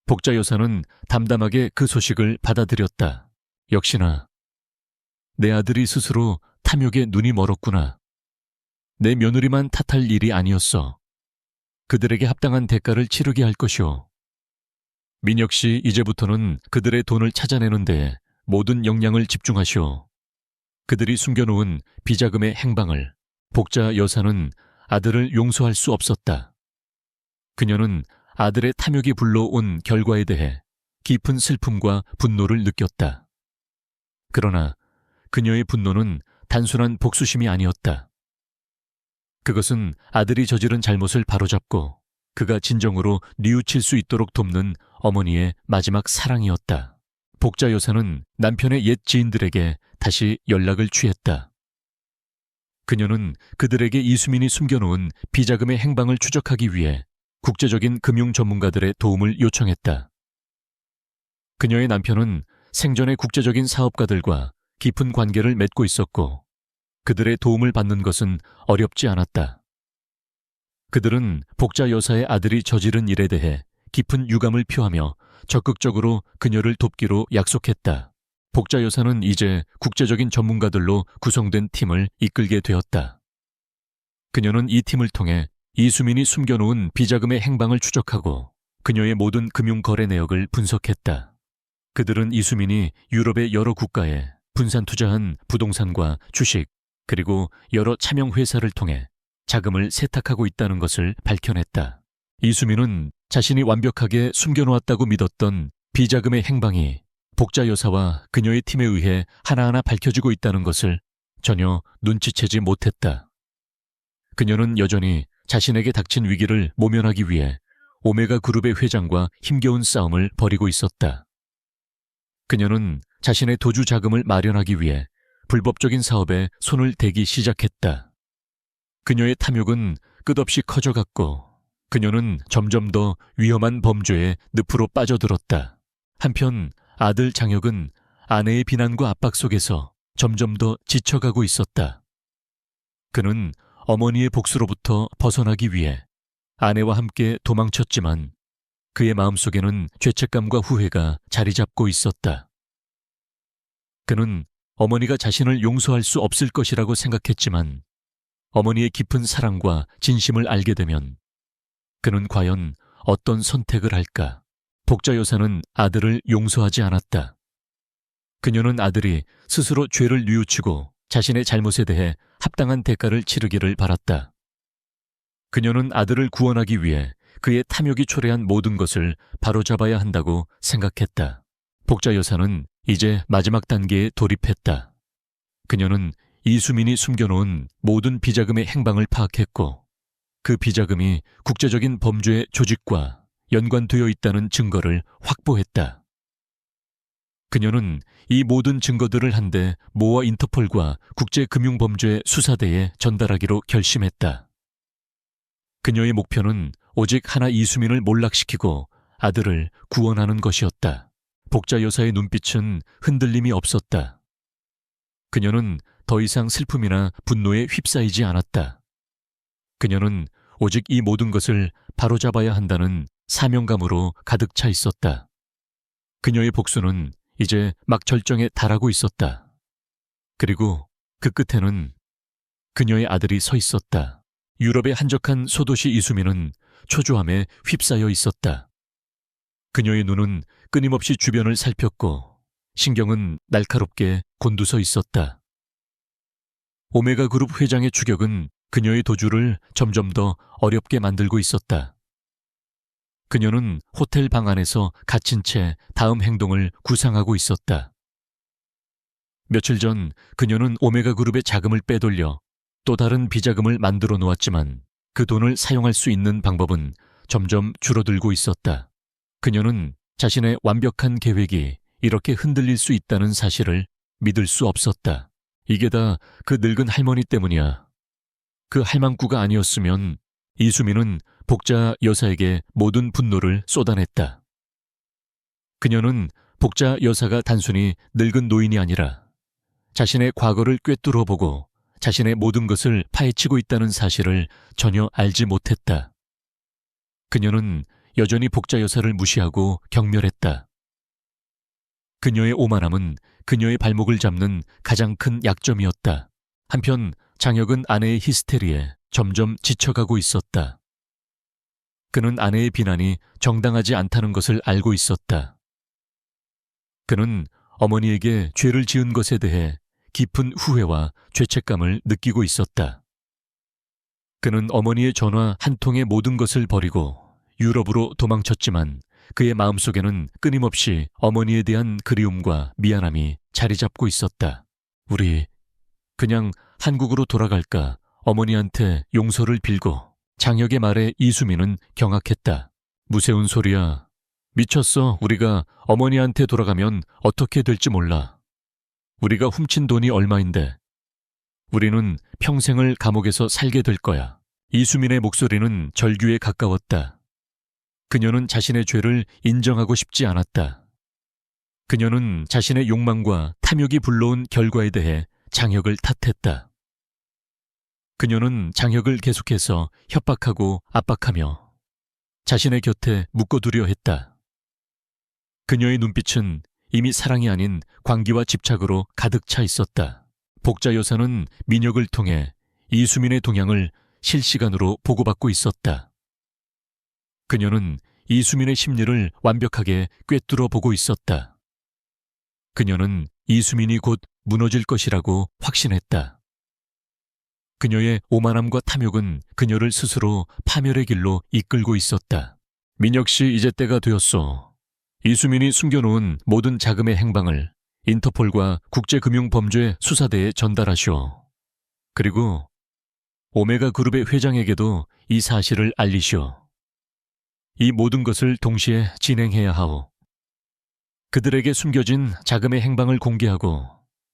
복자 여사는 담담하게 그 소식을 받아들였다. 역시나 내 아들이 스스로 탐욕에 눈이 멀었구나. 내 며느리만 탓할 일이 아니었어. 그들에게 합당한 대가를 치르게 할 것이오. 민혁 씨, 이제부터는 그들의 돈을 찾아내는 데에 모든 역량을 집중하시오. 그들이 숨겨놓은 비자금의 행방을 복자 여사는 아들을 용서할 수 없었다. 그녀는 아들의 탐욕이 불러온 결과에 대해 깊은 슬픔과 분노를 느꼈다. 그러나 그녀의 분노는 단순한 복수심이 아니었다. 그것은 아들이 저지른 잘못을 바로잡고 그가 진정으로 뉘우칠 수 있도록 돕는 어머니의 마지막 사랑이었다. 복자 여사는 남편의 옛 지인들에게 다시 연락을 취했다. 그녀는 그들에게 이수민이 숨겨놓은 비자금의 행방을 추적하기 위해 국제적인 금융 전문가들의 도움을 요청했다. 그녀의 남편은 생전에 국제적인 사업가들과 깊은 관계를 맺고 있었고 그들의 도움을 받는 것은 어렵지 않았다. 그들은 복자 여사의 아들이 저지른 일에 대해 깊은 유감을 표하며 적극적으로 그녀를 돕기로 약속했다. 복자 여사는 이제 국제적인 전문가들로 구성된 팀을 이끌게 되었다. 그녀는 이 팀을 통해 이수민이 숨겨놓은 비자금의 행방을 추적하고 그녀의 모든 금융 거래 내역을 분석했다. 그들은 이수민이 유럽의 여러 국가에 분산 투자한 부동산과 주식 그리고 여러 차명 회사를 통해 자금을 세탁하고 있다는 것을 밝혀냈다. 이수민은 자신이 완벽하게 숨겨놓았다고 믿었던 비자금의 행방이 복자 여사와 그녀의 팀에 의해 하나하나 밝혀지고 있다는 것을 전혀 눈치채지 못했다. 그녀는 여전히 자신에게 닥친 위기를 모면하기 위해 오메가 그룹의 회장과 힘겨운 싸움을 벌이고 있었다. 그녀는 자신의 도주 자금을 마련하기 위해 불법적인 사업에 손을 대기 시작했다. 그녀의 탐욕은 끝없이 커져갔고 그녀는 점점 더 위험한 범죄의 늪으로 빠져들었다. 한편 아들 장혁은 아내의 비난과 압박 속에서 점점 더 지쳐가고 있었다. 그는 어머니의 복수로부터 벗어나기 위해 아내와 함께 도망쳤지만 그의 마음속에는 죄책감과 후회가 자리 잡고 있었다. 그는 어머니가 자신을 용서할 수 없을 것이라고 생각했지만 어머니의 깊은 사랑과 진심을 알게 되면 그는 과연 어떤 선택을 할까? 복자 여사는 아들을 용서하지 않았다. 그녀는 아들이 스스로 죄를 뉘우치고 자신의 잘못에 대해 합당한 대가를 치르기를 바랐다. 그녀는 아들을 구원하기 위해 그의 탐욕이 초래한 모든 것을 바로잡아야 한다고 생각했다. 복자 여사는 이제 마지막 단계에 돌입했다. 그녀는 이수민이 숨겨놓은 모든 비자금의 행방을 파악했고 그 비자금이 국제적인 범죄 조직과 연관되어 있다는 증거를 확보했다. 그녀는 이 모든 증거들을 한데 모아 인터폴과 국제금융범죄 수사대에 전달하기로 결심했다. 그녀의 목표는 오직 하나 이수민을 몰락시키고 아들을 구원하는 것이었다. 복자 여사의 눈빛은 흔들림이 없었다. 그녀는 더 이상 슬픔이나 분노에 휩싸이지 않았다. 그녀는 오직 이 모든 것을 바로잡아야 한다는 사명감으로 가득 차 있었다. 그녀의 복수는 이제 막 절정에 달하고 있었다. 그리고 그 끝에는 그녀의 아들이 서 있었다. 유럽의 한적한 소도시 이수민은 초조함에 휩싸여 있었다. 그녀의 눈은 끊임없이 주변을 살폈고 신경은 날카롭게 곤두서 있었다. 오메가 그룹 회장의 추격은 그녀의 도주를 점점 더 어렵게 만들고 있었다. 그녀는 호텔 방 안에서 갇힌 채 다음 행동을 구상하고 있었다. 며칠 전 그녀는 오메가 그룹의 자금을 빼돌려 또 다른 비자금을 만들어 놓았지만 그 돈을 사용할 수 있는 방법은 점점 줄어들고 있었다. 그녀는 자신의 완벽한 계획이 이렇게 흔들릴 수 있다는 사실을 믿을 수 없었다. 이게 다 그 늙은 할머니 때문이야. 그 할망구가 아니었으면 이수민은 복자 여사에게 모든 분노를 쏟아냈다. 그녀는 복자 여사가 단순히 늙은 노인이 아니라 자신의 과거를 꿰뚫어 보고 자신의 모든 것을 파헤치고 있다는 사실을 전혀 알지 못했다. 그녀는 여전히 복자 여사를 무시하고 경멸했다. 그녀의 오만함은 그녀의 발목을 잡는 가장 큰 약점이었다. 한편 장혁은 아내의 히스테리에 점점 지쳐가고 있었다. 그는 아내의 비난이 정당하지 않다는 것을 알고 있었다. 그는 어머니에게 죄를 지은 것에 대해 깊은 후회와 죄책감을 느끼고 있었다. 그는 어머니의 전화 한 통의 모든 것을 버리고 유럽으로 도망쳤지만 그의 마음속에는 끊임없이 어머니에 대한 그리움과 미안함이 자리 잡고 있었다. 우리 그냥 한국으로 돌아갈까? 어머니한테 용서를 빌고. 장혁의 말에 이수민은 경악했다. 무세운 소리야. 미쳤어. 우리가 어머니한테 돌아가면 어떻게 될지 몰라. 우리가 훔친 돈이 얼마인데. 우리는 평생을 감옥에서 살게 될 거야. 이수민의 목소리는 절규에 가까웠다. 그녀는 자신의 죄를 인정하고 싶지 않았다. 그녀는 자신의 욕망과 탐욕이 불러온 결과에 대해 장혁을 탓했다. 그녀는 장혁을 계속해서 협박하고 압박하며 자신의 곁에 묶어두려 했다. 그녀의 눈빛은 이미 사랑이 아닌 광기와 집착으로 가득 차 있었다. 복자 여사는 민혁을 통해 이수민의 동향을 실시간으로 보고받고 있었다. 그녀는 이수민의 심리를 완벽하게 꿰뚫어 보고 있었다. 그녀는 이수민이 곧 무너질 것이라고 확신했다. 그녀의 오만함과 탐욕은 그녀를 스스로 파멸의 길로 이끌고 있었다. 민혁 씨, 이제 때가 되었어. 이수민이 숨겨놓은 모든 자금의 행방을 인터폴과 국제금융범죄 수사대에 전달하시오. 그리고 오메가 그룹의 회장에게도 이 사실을 알리시오. 이 모든 것을 동시에 진행해야 하오. 그들에게 숨겨진 자금의 행방을 공개하고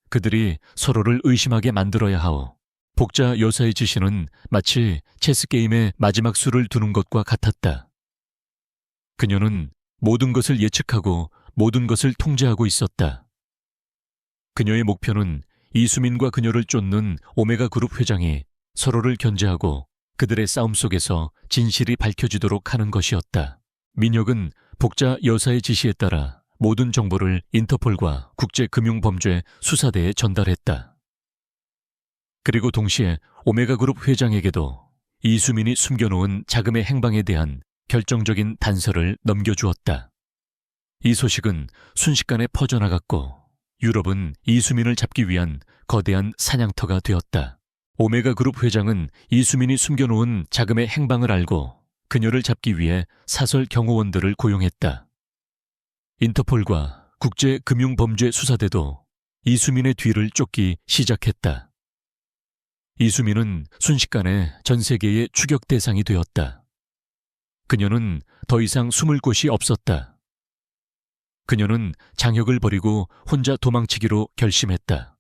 그들이 서로를 의심하게 만들어야 하오. 복자 여사의 지시는 마치 체스게임의 마지막 수를 두는 것과 같았다. 그녀는 모든 것을 예측하고 모든 것을 통제하고 있었다. 그녀의 목표는 이수민과 그녀를 쫓는 오메가 그룹 회장이 서로를 견제하고 그들의 싸움 속에서 진실이 밝혀지도록 하는 것이었다. 민혁은 복자 여사의 지시에 따라 모든 정보를 인터폴과 국제금융범죄 수사대에 전달했다. 그리고 동시에 오메가 그룹 회장에게도 이수민이 숨겨놓은 자금의 행방에 대한 결정적인 단서를 넘겨주었다. 이 소식은 순식간에 퍼져나갔고 유럽은 이수민을 잡기 위한 거대한 사냥터가 되었다. 오메가 그룹 회장은 이수민이 숨겨놓은 자금의 행방을 알고 그녀를 잡기 위해 사설 경호원들을 고용했다. 인터폴과 국제금융범죄수사대도 이수민의 뒤를 쫓기 시작했다. 이수민은 순식간에 전 세계의 추격 대상이 되었다. 그녀는 더 이상 숨을 곳이 없었다. 그녀는 장혁을 버리고 혼자 도망치기로 결심했다.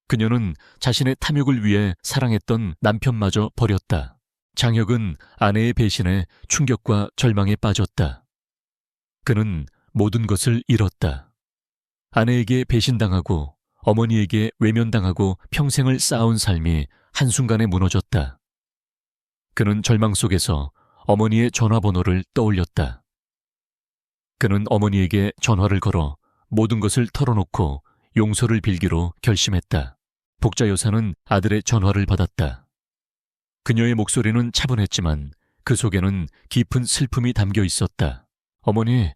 그녀는 자신의 탐욕을 위해 사랑했던 남편마저 버렸다. 장혁은 아내의 배신에 충격과 절망에 빠졌다. 그는 모든 것을 잃었다. 아내에게 배신당하고 어머니에게 외면당하고 평생을 쌓아온 삶이 한순간에 무너졌다. 그는 절망 속에서 어머니의 전화번호를 떠올렸다. 그는 어머니에게 전화를 걸어 모든 것을 털어놓고 용서를 빌기로 결심했다. 복자 여사는 아들의 전화를 받았다. 그녀의 목소리는 차분했지만 그 속에는 깊은 슬픔이 담겨 있었다. 어머니,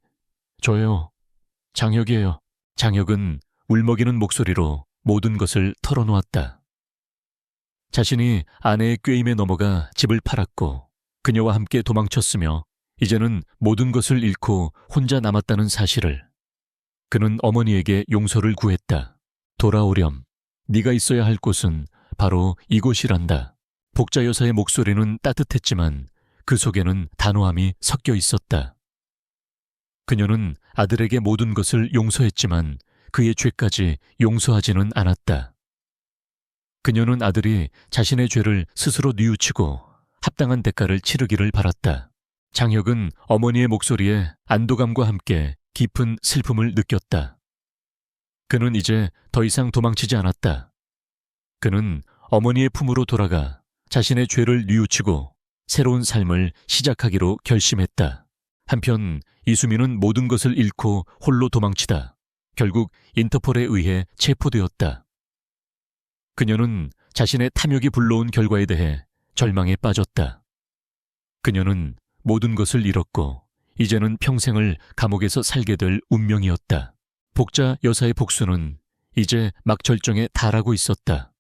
저예요. 장혁이에요. 장혁은 울먹이는 목소리로 모든 것을 털어놓았다. 자신이 아내의 꾀임에 넘어가 집을 팔았고 그녀와 함께 도망쳤으며 이제는 모든 것을 잃고 혼자 남았다는 사실을. 그는 어머니에게 용서를 구했다. 돌아오렴. 네가 있어야 할 곳은 바로 이곳이란다. 복자 여사의 목소리는 따뜻했지만 그 속에는 단호함이 섞여 있었다. 그녀는 아들에게 모든 것을 용서했지만 그의 죄까지 용서하지는 않았다. 그녀는 아들이 자신의 죄를 스스로 뉘우치고 합당한 대가를 치르기를 바랐다. 장혁은 어머니의 목소리에 안도감과 함께 깊은 슬픔을 느꼈다. 그는 이제 더 이상 도망치지 않았다. 그는 어머니의 품으로 돌아가 자신의 죄를 뉘우치고 새로운 삶을 시작하기로 결심했다. 한편 이수민은 모든 것을 잃고 홀로 도망치다 결국 인터폴에 의해 체포되었다. 그녀는 자신의 탐욕이 불러온 결과에 대해 절망에 빠졌다. 그녀는 모든 것을 잃었고 이제는 평생을 감옥에서 살게 될 운명이었다. 복자 여사의 복수는 이제 막 절정에 달하고 있었다.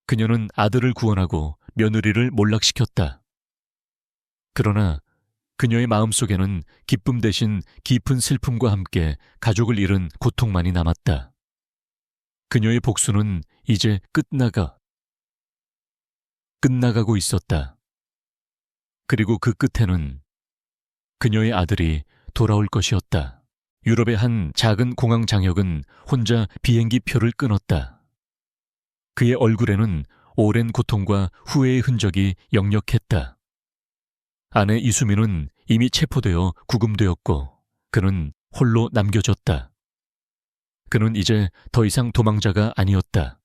그녀는 아들을 구원하고 며느리를 몰락시켰다. 그러나 그녀의 마음속에는 기쁨 대신 깊은 슬픔과 함께 가족을 잃은 고통만이 남았다. 그녀의 복수는 이제 끝나가고 있었다. 그리고 그 끝에는 그녀의 아들이 돌아올 것이었다. 유럽의 한 작은 공항 장혁은 혼자 비행기 표를 끊었다. 그의 얼굴에는 오랜 고통과 후회의 흔적이 역력했다. 아내 이수민은 이미 체포되어 구금되었고 그는 홀로 남겨졌다. 그는 이제 더 이상 도망자가 아니었다.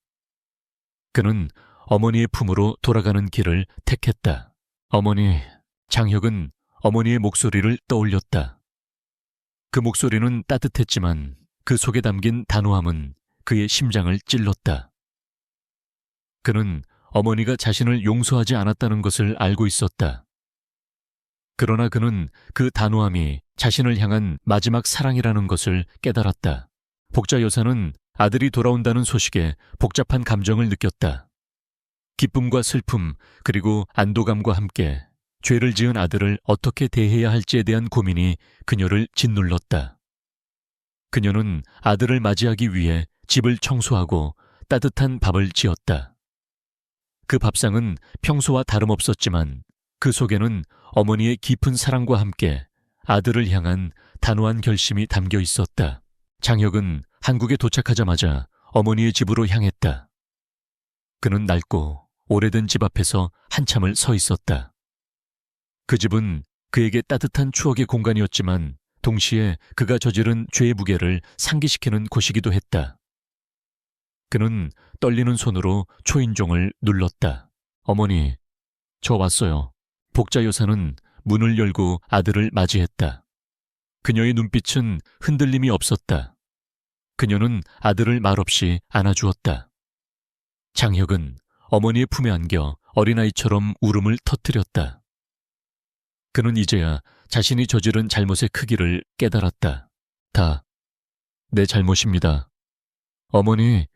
그는 어머니의 품으로 돌아가는 길을 택했다. 어머니, 장혁은 어머니의 목소리를 떠올렸다. 그 목소리는 따뜻했지만 그 속에 담긴 단호함은 그의 심장을 찔렀다. 그는 어머니가 자신을 용서하지 않았다는 것을 알고 있었다. 그러나 그는 그 단호함이 자신을 향한 마지막 사랑이라는 것을 깨달았다. 복자 여사는 아들이 돌아온다는 소식에 복잡한 감정을 느꼈다. 기쁨과 슬픔 그리고 안도감과 함께 죄를 지은 아들을 어떻게 대해야 할지에 대한 고민이 그녀를 짓눌렀다. 그녀는 아들을 맞이하기 위해 집을 청소하고 따뜻한 밥을 지었다. 그 밥상은 평소와 다름없었지만 그 속에는 어머니의 깊은 사랑과 함께 아들을 향한 단호한 결심이 담겨 있었다. 장혁은 한국에 도착하자마자 어머니의 집으로 향했다. 그는 낡고 오래된 집 앞에서 한참을 서 있었다. 그 집은 그에게 따뜻한 추억의 공간이었지만 동시에 그가 저지른 죄의 무게를 상기시키는 곳이기도 했다. 그는 떨리는 손으로 초인종을 눌렀다. 어머니, 저 왔어요. 복자 여사는 문을 열고 아들을 맞이했다. 그녀의 눈빛은 흔들림이 없었다. 그녀는 아들을 말없이 안아주었다. 장혁은 어머니의 품에 안겨 어린아이처럼 울음을 터뜨렸다. 그는 이제야 자신이 저지른 잘못의 크기를 깨달았다. 다 내 잘못입니다. 어머니,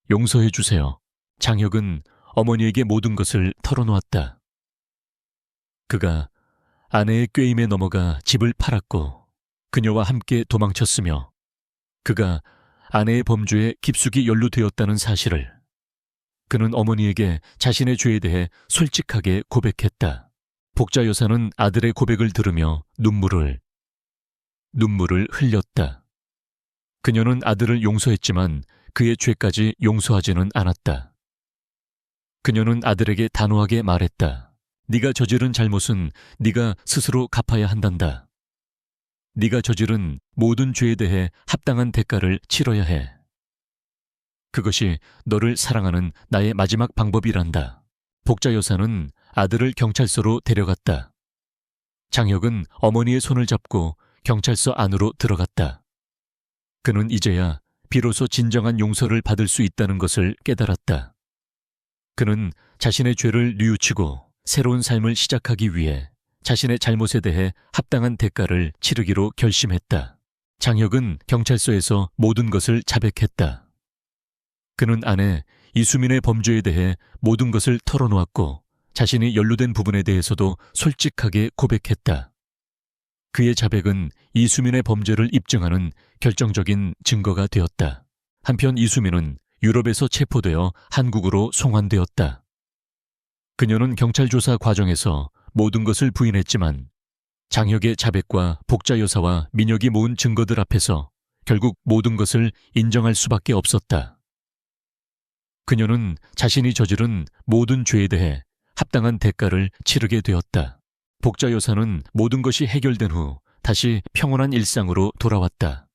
용서해 주세요. 장혁은 어머니에게 모든 것을 털어놓았다. 그가 아내의 꾀임에 넘어가 집을 팔았고 그녀와 함께 도망쳤으며 그가 아내의 범죄에 깊숙이 연루되었다는 사실을 그는 어머니에게 자신의 죄에 대해 솔직하게 고백했다. 복자 여사는 아들의 고백을 들으며 눈물을 흘렸다. 그녀는 아들을 용서했지만 그의 죄까지 용서하지는 않았다. 그녀는 아들에게 단호하게 말했다. 네가 저지른 잘못은 네가 스스로 갚아야 한단다. 네가 저지른 모든 죄에 대해 합당한 대가를 치러야 해. 그것이 너를 사랑하는 나의 마지막 방법이란다. 복자 여사는 아들을 경찰서로 데려갔다. 장혁은 어머니의 손을 잡고 경찰서 안으로 들어갔다. 그는 이제야 비로소 진정한 용서를 받을 수 있다는 것을 깨달았다. 그는 자신의 죄를 뉘우치고 새로운 삶을 시작하기 위해 자신의 잘못에 대해 합당한 대가를 치르기로 결심했다. 장혁은 경찰서에서 모든 것을 자백했다. 그는 아내 이수민의 범죄에 대해 모든 것을 털어놓았고 자신이 연루된 부분에 대해서도 솔직하게 고백했다. 그의 자백은 이수민의 범죄를 입증하는 결정적인 증거가 되었다. 한편 이수민은 유럽에서 체포되어 한국으로 송환되었다. 그녀는 경찰 조사 과정에서 모든 것을 부인했지만 장혁의 자백과 복자 여사와 민혁이 모은 증거들 앞에서 결국 모든 것을 인정할 수밖에 없었다. 그녀는 자신이 저지른 모든 죄에 대해 합당한 대가를 치르게 되었다. 복자 여사는 모든 것이 해결된 후 다시 평온한 일상으로 돌아왔다.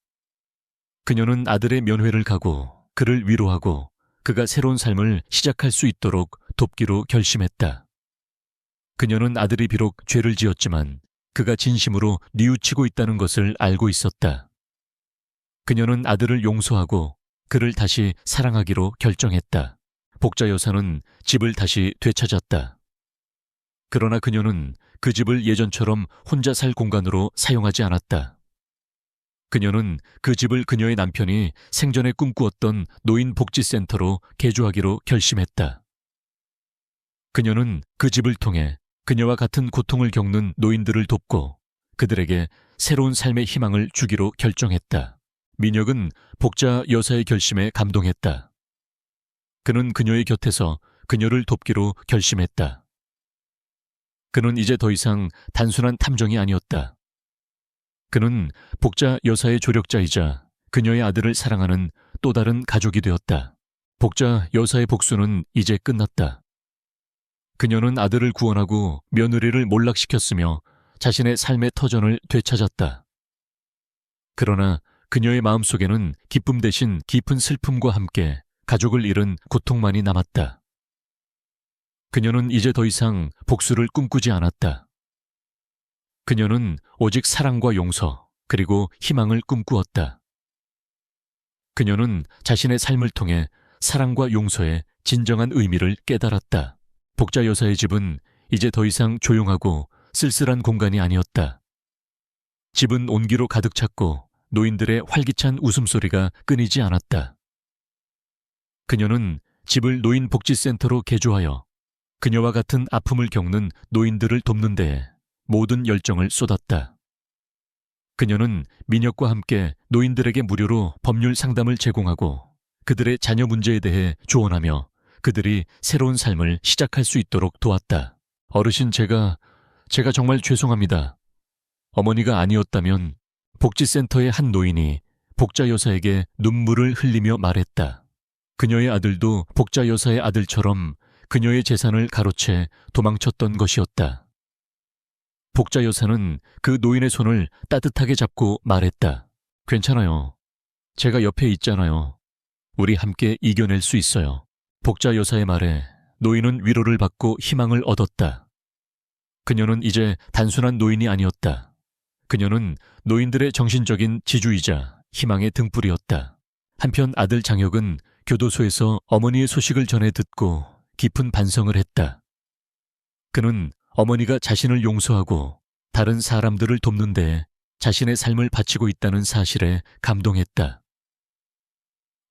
그녀는 아들의 면회를 가고 그를 위로하고 그가 새로운 삶을 시작할 수 있도록 돕기로 결심했다. 그녀는 아들이 비록 죄를 지었지만 그가 진심으로 뉘우치고 있다는 것을 알고 있었다. 그녀는 아들을 용서하고 그를 다시 사랑하기로 결정했다. 복자 여사는 집을 다시 되찾았다. 그러나 그녀는 그 집을 예전처럼 혼자 살 공간으로 사용하지 않았다. 그녀는 그 집을 그녀의 남편이 생전에 꿈꾸었던 노인복지센터로 개조하기로 결심했다. 그녀는 그 집을 통해 그녀와 같은 고통을 겪는 노인들을 돕고 그들에게 새로운 삶의 희망을 주기로 결정했다. 민혁은 복자 여사의 결심에 감동했다. 그는 그녀의 곁에서 그녀를 돕기로 결심했다. 그는 이제 더 이상 단순한 탐정이 아니었다. 그는 복자 여사의 조력자이자 그녀의 아들을 사랑하는 또 다른 가족이 되었다. 복자 여사의 복수는 이제 끝났다. 그녀는 아들을 구원하고 며느리를 몰락시켰으며 자신의 삶의 터전을 되찾았다. 그러나 그녀의 마음속에는 기쁨 대신 깊은 슬픔과 함께 가족을 잃은 고통만이 남았다. 그녀는 이제 더 이상 복수를 꿈꾸지 않았다. 그녀는 오직 사랑과 용서 그리고 희망을 꿈꾸었다. 그녀는 자신의 삶을 통해 사랑과 용서의 진정한 의미를 깨달았다. 복자 여사의 집은 이제 더 이상 조용하고 쓸쓸한 공간이 아니었다. 집은 온기로 가득 찼고 노인들의 활기찬 웃음소리가 끊이지 않았다. 그녀는 집을 노인복지센터로 개조하여 그녀와 같은 아픔을 겪는 노인들을 돕는 데에 모든 열정을 쏟았다. 그녀는 민혁과 함께 노인들에게 무료로 법률 상담을 제공하고 그들의 자녀 문제에 대해 조언하며 그들이 새로운 삶을 시작할 수 있도록 도왔다. 어르신, 제가 정말 죄송합니다. 어머니가 아니었다면 복지센터의 한 노인이 복자 여사에게 눈물을 흘리며 말했다. 그녀의 아들도 복자 여사의 아들처럼 그녀의 재산을 가로채 도망쳤던 것이었다. 복자 여사는 그 노인의 손을 따뜻하게 잡고 말했다. 괜찮아요. 제가 옆에 있잖아요. 우리 함께 이겨낼 수 있어요. 복자 여사의 말에 노인은 위로를 받고 희망을 얻었다. 그녀는 이제 단순한 노인이 아니었다. 그녀는 노인들의 정신적인 지주이자 희망의 등불이었다. 한편 아들 장혁은 교도소에서 어머니의 소식을 전해 듣고 깊은 반성을 했다. 그는 어머니가 자신을 용서하고 다른 사람들을 돕는 데 자신의 삶을 바치고 있다는 사실에 감동했다.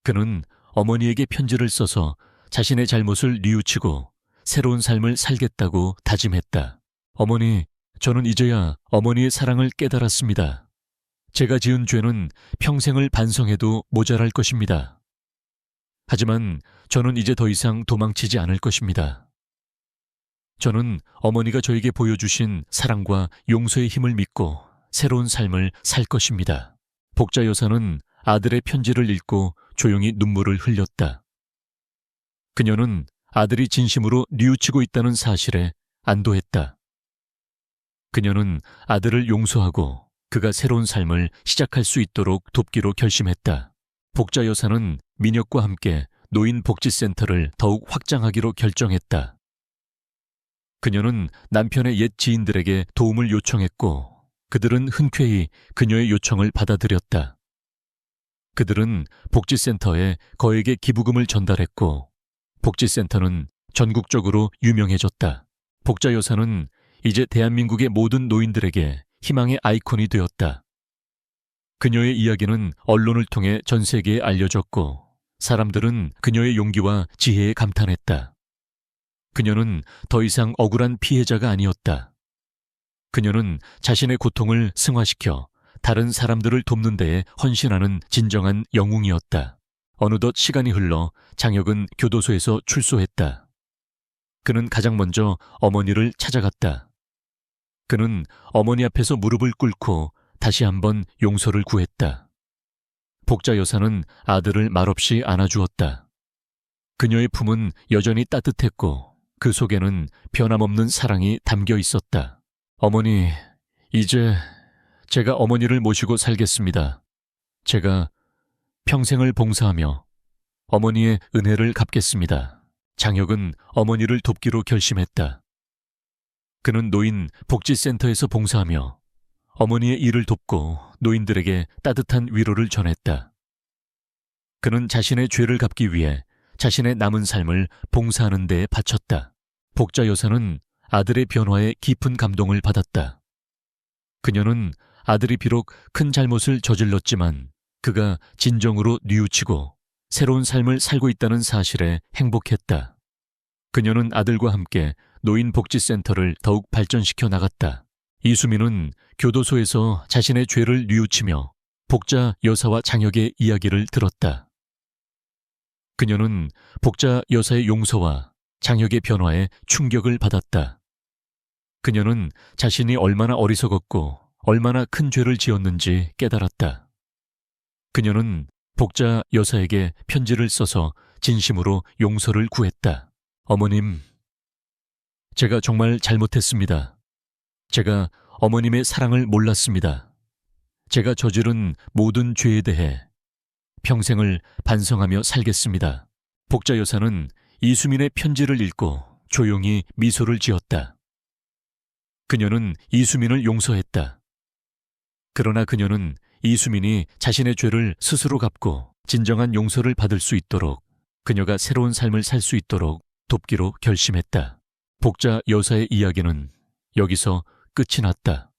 그는 어머니에게 편지를 써서 자신의 잘못을 뉘우치고 새로운 삶을 살겠다고 다짐했다. 어머니, 저는 이제야 어머니의 사랑을 깨달았습니다. 제가 지은 죄는 평생을 반성해도 모자랄 것입니다. 하지만 저는 이제 더 이상 도망치지 않을 것입니다. 저는 어머니가 저에게 보여주신 사랑과 용서의 힘을 믿고 새로운 삶을 살 것입니다. 복자 여사는 아들의 편지를 읽고 조용히 눈물을 흘렸다. 그녀는 아들이 진심으로 뉘우치고 있다는 사실에 안도했다. 그녀는 아들을 용서하고 그가 새로운 삶을 시작할 수 있도록 돕기로 결심했다. 복자 여사는 민혁과 함께 노인복지센터를 더욱 확장하기로 결정했다. 그녀는 남편의 옛 지인들에게 도움을 요청했고 그들은 흔쾌히 그녀의 요청을 받아들였다. 그들은 복지센터에 거액의 기부금을 전달했고 복지센터는 전국적으로 유명해졌다. 복자 여사는 이제 대한민국의 모든 노인들에게 희망의 아이콘이 되었다. 그녀의 이야기는 언론을 통해 전 세계에 알려졌고 사람들은 그녀의 용기와 지혜에 감탄했다. 그녀는 더 이상 억울한 피해자가 아니었다. 그녀는 자신의 고통을 승화시켜 다른 사람들을 돕는 데에 헌신하는 진정한 영웅이었다. 어느덧 시간이 흘러 장혁은 교도소에서 출소했다. 그는 가장 먼저 어머니를 찾아갔다. 그는 어머니 앞에서 무릎을 꿇고 다시 한번 용서를 구했다. 복자 여사는 아들을 말없이 안아주었다. 그녀의 품은 여전히 따뜻했고 그 속에는 변함없는 사랑이 담겨 있었다. 어머니, 이제 제가 어머니를 모시고 살겠습니다. 제가 평생을 봉사하며 어머니의 은혜를 갚겠습니다. 장혁은 어머니를 돕기로 결심했다. 그는 노인 복지센터에서 봉사하며 어머니의 일을 돕고 노인들에게 따뜻한 위로를 전했다. 그는 자신의 죄를 갚기 위해 자신의 남은 삶을 봉사하는 데에 바쳤다. 복자 여사는 아들의 변화에 깊은 감동을 받았다. 그녀는 아들이 비록 큰 잘못을 저질렀지만 그가 진정으로 뉘우치고 새로운 삶을 살고 있다는 사실에 행복했다. 그녀는 아들과 함께 노인복지센터를 더욱 발전시켜 나갔다. 이수민은 교도소에서 자신의 죄를 뉘우치며 복자 여사와 장혁의 이야기를 들었다. 그녀는 복자 여사의 용서와 장혁의 변화에 충격을 받았다. 그녀는 자신이 얼마나 어리석었고 얼마나 큰 죄를 지었는지 깨달았다. 그녀는 복자 여사에게 편지를 써서 진심으로 용서를 구했다. 어머님, 제가 정말 잘못했습니다. 제가 어머님의 사랑을 몰랐습니다. 제가 저지른 모든 죄에 대해 평생을 반성하며 살겠습니다. 복자 여사는 이수민의 편지를 읽고 조용히 미소를 지었다. 그녀는 이수민을 용서했다. 그러나 그녀는 이수민이 자신의 죄를 스스로 갚고 진정한 용서를 받을 수 있도록, 그녀가 새로운 삶을 살 수 있도록 돕기로 결심했다. 복자 여사의 이야기는 여기서 끝이 났다.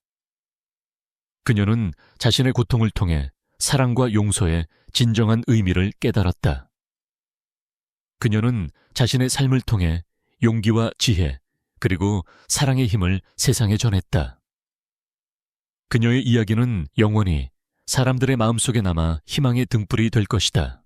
그녀는 자신의 고통을 통해 사랑과 용서의 진정한 의미를 깨달았다. 그녀는 자신의 삶을 통해 용기와 지혜, 그리고 사랑의 힘을 세상에 전했다. 그녀의 이야기는 영원히 사람들의 마음속에 남아 희망의 등불이 될 것이다.